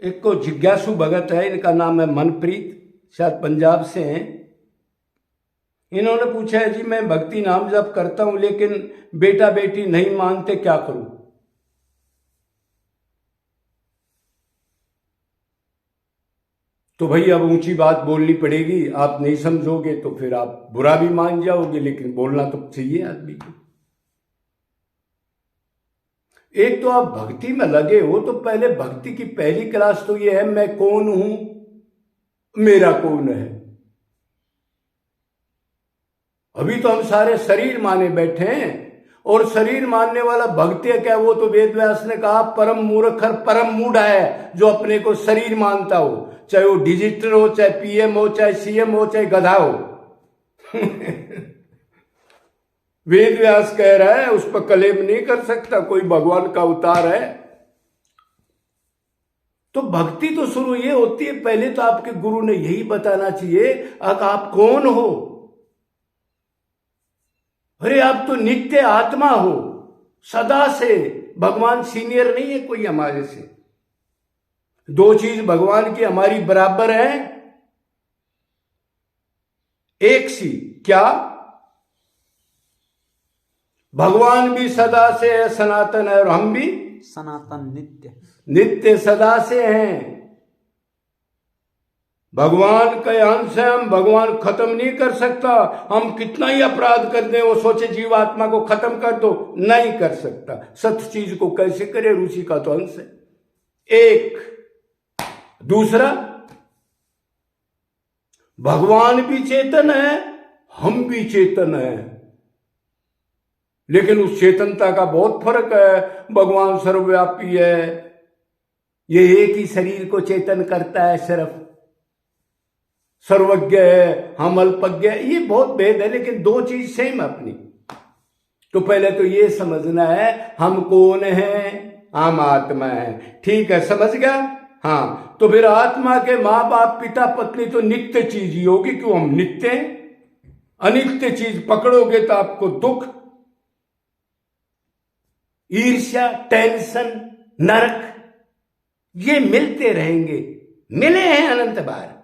एक को जिज्ञासु भगत है, इनका नाम है मनप्रीत, शायद पंजाब से हैं। इन्होंने पूछा है जी मैं भक्ति नाम जप करता हूं लेकिन बेटा बेटी नहीं मानते, क्या करूं? तो भाई अब ऊंची बात बोलनी पड़ेगी, आप नहीं समझोगे तो फिर आप बुरा भी मान जाओगे, लेकिन बोलना तो चाहिए आदमी को। एक तो आप भक्ति में लगे हो तो पहले भक्ति की पहली क्लास तो ये है मैं कौन हूं, मेरा कौन है। अभी तो हम सारे शरीर माने बैठे हैं, और शरीर मानने वाला भक्ति है क्या? वो तो वेद व्यास ने कहा परम मूर्खर परम मूढ़ है जो अपने को शरीर मानता हो, चाहे वो डिजिटल हो, चाहे पीएम हो, चाहे सीएम हो, चाहे गधा हो। वेद व्यास कह रहा है, उस पर क्लेम नहीं कर सकता, कोई भगवान का अवतार है। तो भक्ति तो शुरू ये होती है, पहले तो आपके गुरु ने यही बताना चाहिए कि आप कौन हो। अरे आप तो नित्य आत्मा हो, सदा से। भगवान सीनियर नहीं है कोई हमारे से। दो चीज भगवान की हमारी बराबर है, एक सी क्या? भगवान भी सदा से है, सनातन है, और हम भी सनातन नित्य नित्य सदा से हैं। भगवान के अंश है हम, भगवान खत्म नहीं कर सकता। हम कितना ही अपराध कर दें, वो सोचे जीवात्मा को खत्म कर दो, नहीं कर सकता। सत्य चीज को कैसे करे, रुचि का तो अंश है। एक दूसरा, भगवान भी चेतन है, हम भी चेतन है, लेकिन उस चेतनता का बहुत फर्क है। भगवान सर्वव्यापी है, ये एक ही शरीर को चेतन करता है सिर्फ। सर्वज्ञ है, हम अल्पज्ञ, ये बहुत भेद है, लेकिन दो चीज सेम अपनी। तो पहले तो ये समझना है हम कौन हैं, हम आत्मा है। ठीक है, समझ गया? हाँ, तो फिर आत्मा के माँ बाप पिता पत्नी तो नित्य चीज ही होगी, क्यों? हम नित्य हैं। अनित्य चीज पकड़ोगे तो आपको दुख, ईर्ष्या, टेंशन, नरक ये मिलते रहेंगे, मिले हैं अनंत बार।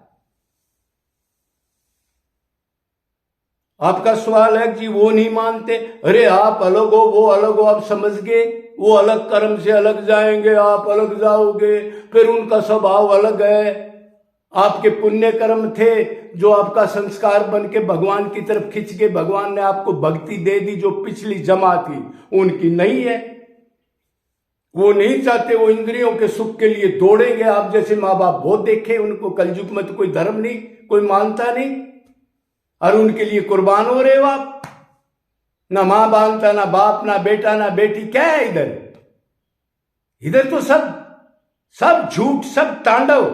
आपका सवाल है कि वो नहीं मानते, अरे आप अलग हो, वो अलग हो, आप समझ गए? वो अलग कर्म से अलग जाएंगे, आप अलग जाओगे, फिर उनका स्वभाव अलग है। आपके पुण्य कर्म थे जो आपका संस्कार बन के भगवान की तरफ खिंच के भगवान ने आपको भक्ति दे दी, जो पिछली जमा थी उनकी नहीं है। वो नहीं चाहते, वो इंद्रियों के सुख के लिए दौड़ेंगे। आप जैसे माँ बाप बहुत देखे, उनको कलयुग में तो कोई धर्म नहीं, कोई मानता नहीं, और उनके लिए कुर्बान हो रहे हो आप। ना मां मानता, ना बाप, ना बेटा, ना बेटी, क्या है इधर? इधर तो सब झूठ, सब तांडव,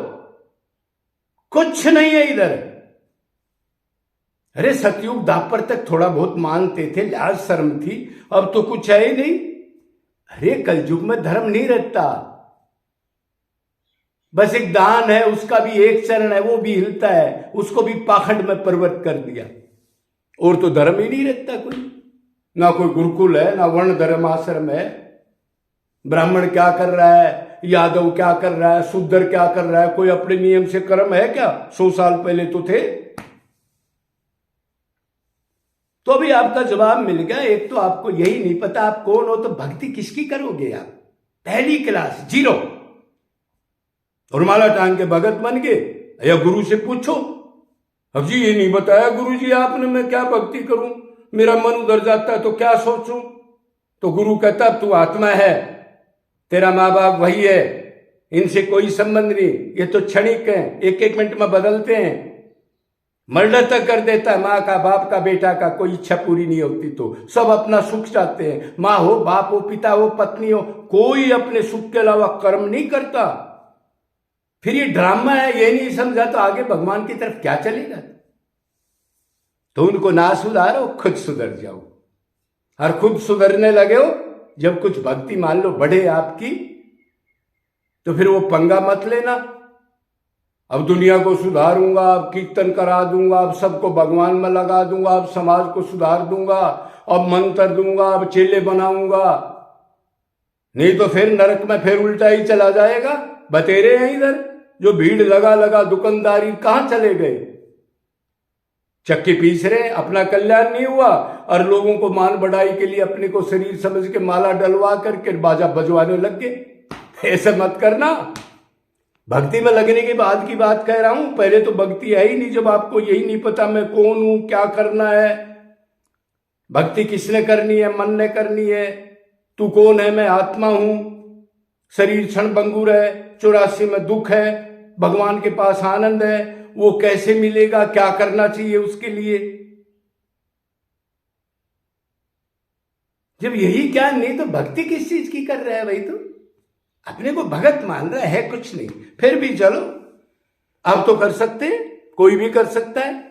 कुछ नहीं है इधर। अरे सतयुग दापर तक थोड़ा बहुत मानते थे, लाज शर्म थी, अब तो कुछ है ही नहीं। अरे कलयुग में धर्म नहीं रहता, बस एक दान है, उसका भी एक चरण है, वो भी हिलता है, उसको भी पाखंड में परिवर्त कर दिया। और तो धर्म ही नहीं रहता कोई, ना कोई गुरुकुल है, ना वर्ण धर्म आश्रम है। ब्राह्मण क्या कर रहा है, यादव क्या कर रहा है, शूद्र क्या कर रहा है, कोई अपने नियम से कर्म है क्या? 100 साल पहले तो थे। तो अभी आपका जवाब मिल गया। एक तो आपको यही नहीं पता आप कौन हो, तो भक्ति किसकी करोगे आप? पहली क्लास जीरो, और माला टांग के भगत बन गए। या गुरु से पूछो, अब जी ये नहीं बताया गुरु जी आपने, मैं क्या भक्ति करूं, मेरा मन उधर जाता है तो क्या सोचूं? तो गुरु कहता तू आत्मा है, तेरा माँ बाप वही है, इनसे कोई संबंध नहीं, ये तो क्षणिक है, एक एक मिनट में बदलते हैं। मर्डर तक कर देता है, माँ का, बाप का, बेटा का, कोई इच्छा पूरी नहीं होती तो सब अपना सुख चाहते हैं। माँ हो, बाप हो, पिता हो, पत्नी हो, कोई अपने सुख के अलावा कर्म नहीं करता। फिर ये ड्रामा है, ये नहीं समझा तो आगे भगवान की तरफ क्या चलेगा? तो उनको ना सुधारो, खुद सुधर जाओ। और खुद सुधरने लगे हो जब कुछ भक्ति मान लो बढ़े आपकी, तो फिर वो पंगा मत लेना। अब दुनिया को सुधारूंगा, अब कीर्तन करा दूंगा, अब सबको भगवान में लगा दूंगा, अब समाज को सुधार दूंगा, अब मंत्र दूंगा, अब चेले बनाऊंगा, नहीं तो फिर नरक में फिर उल्टा ही चला जाएगा। बतेरे हैं इधर, जो भीड़ लगा लगा दुकानदारी कहां चले गए? चक्की पीस रहे, अपना कल्याण नहीं हुआ और लोगों को मान बढ़ाई के लिए अपने को शरीर समझ के माला डलवा करके बाजा बजवाने लग गए। ऐसा मत करना। भक्ति में लगने के बाद की बात कह रहा हूं, पहले तो भक्ति है ही नहीं जब आपको यही नहीं पता मैं कौन हूं, क्या करना है। भक्ति किसने करनी है? मन ने करनी है। तू कौन है? मैं आत्मा हूं। शरीर क्षण भंगुर है, 84 में दुख है, भगवान के पास आनंद है। वो कैसे मिलेगा? क्या करना चाहिए उसके लिए? जब यही ज्ञान नहीं तो भक्ति किस चीज की कर रहा है भाई? तो अपने को भगत मान रहा है, कुछ नहीं। फिर भी चलो, आप तो कर सकते हैं, कोई भी कर सकता है।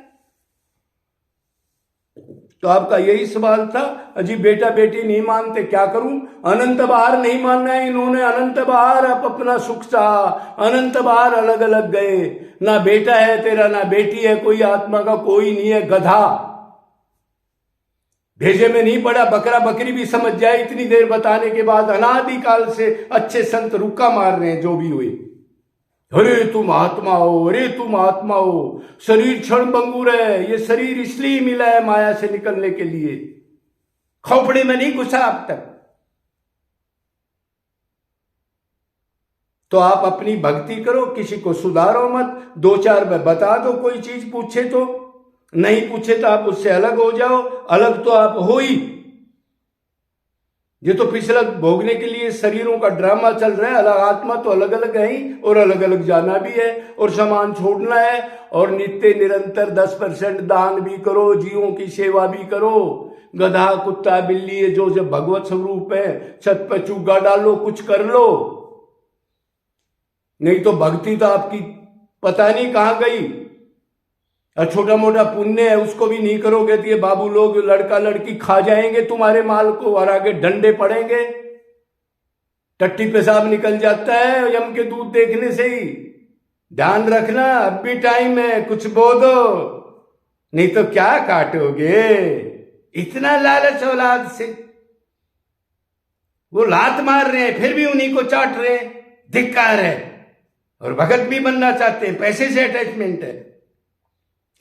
तो आपका यही सवाल था, अजी बेटा बेटी नहीं मानते, क्या करूं? अनंत बार नहीं मानना है इन्होंने, अनंत बार आप अपना सुख चाहा, अनंत बार अलग अलग गए। ना बेटा है तेरा, ना बेटी है, कोई आत्मा का कोई नहीं है, गधा। भेजे में नहीं पड़ा, बकरा बकरी भी समझ जाए इतनी देर बताने के बाद। अनादिकाल से अच्छे संत रुक्का मार रहे हैं जो भी हुए। अरे तुम आत्मा हो, अरे तुम आत्मा हो। शरीर क्षण भंगुर है, ये शरीर इसलिए मिला है माया से निकलने के लिए। खोपड़े में नहीं घुसा अब तक। तो आप अपनी भक्ति करो, किसी को सुधारो मत। 2-4 में बता दो, कोई चीज पूछे तो, नहीं पूछे तो आप उससे अलग हो जाओ। अलग तो आप हो ही। ये तो पिछला भोगने के लिए शरीरों का ड्रामा चल रहा है। अलग आत्मा तो अलग अलग है ही, और अलग अलग जाना भी है, और सामान छोड़ना है। और नित्य निरंतर 10% दान भी करो, जीवों की सेवा भी करो। गधा कुत्ता बिल्ली है जो जब भगवत स्वरूप है, छत पर चूगा डालो, कुछ कर लो। नहीं तो भक्ति तो आपकी पता नहीं कहां गई। और छोटा मोटा पुण्य है उसको भी नहीं करोगे तो ये बाबू लोग लड़का लड़की खा जाएंगे तुम्हारे माल को, और आगे डंडे पड़ेंगे। टट्टी पेशाब निकल जाता है यम के दूध देखने से ही। ध्यान रखना, अब भी टाइम है, कुछ बो दो, नहीं तो क्या काटोगे। इतना लालच औलाद से। वो लात मार रहे हैं फिर भी उन्हीं को चाट रहे हैं, धिक्कार है। और भगत भी बनना चाहते हैं, पैसे से अटैचमेंट है,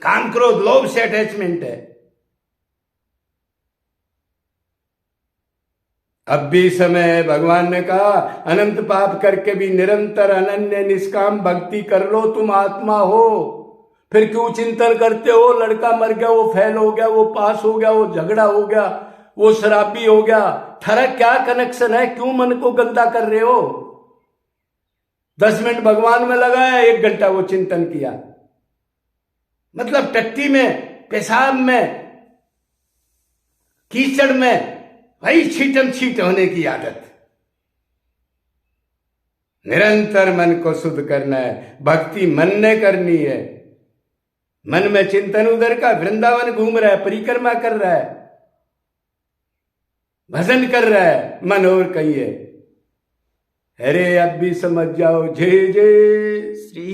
काम क्रोध लोभ से अटैचमेंट है। अब भी समय है, भगवान ने कहा अनंत पाप करके भी निरंतर अनन्य निष्काम भक्ति कर लो, तुम आत्मा हो। फिर क्यों चिंतन करते हो? लड़का मर गया, वो फेल हो गया, वो पास हो गया, वो झगड़ा हो गया, वो शराबी हो गया। थारा क्या कनेक्शन है? क्यों मन को गंदा कर रहे हो? 10 मिनट भगवान में लगाया, 1 घंटा वो चिंतन किया। मतलब टट्टी में, पेशाब में, कीचड़ में भाई छीटम छीट होने की आदत। निरंतर मन को शुद्ध करना है, भक्ति मन ने करनी है। मन में चिंतन उधर का, वृंदावन घूम रहा है, परिक्रमा कर रहा है, भजन कर रहा है, मन और कहीं है। अरे अब भी समझ जाओ। जय जय श्री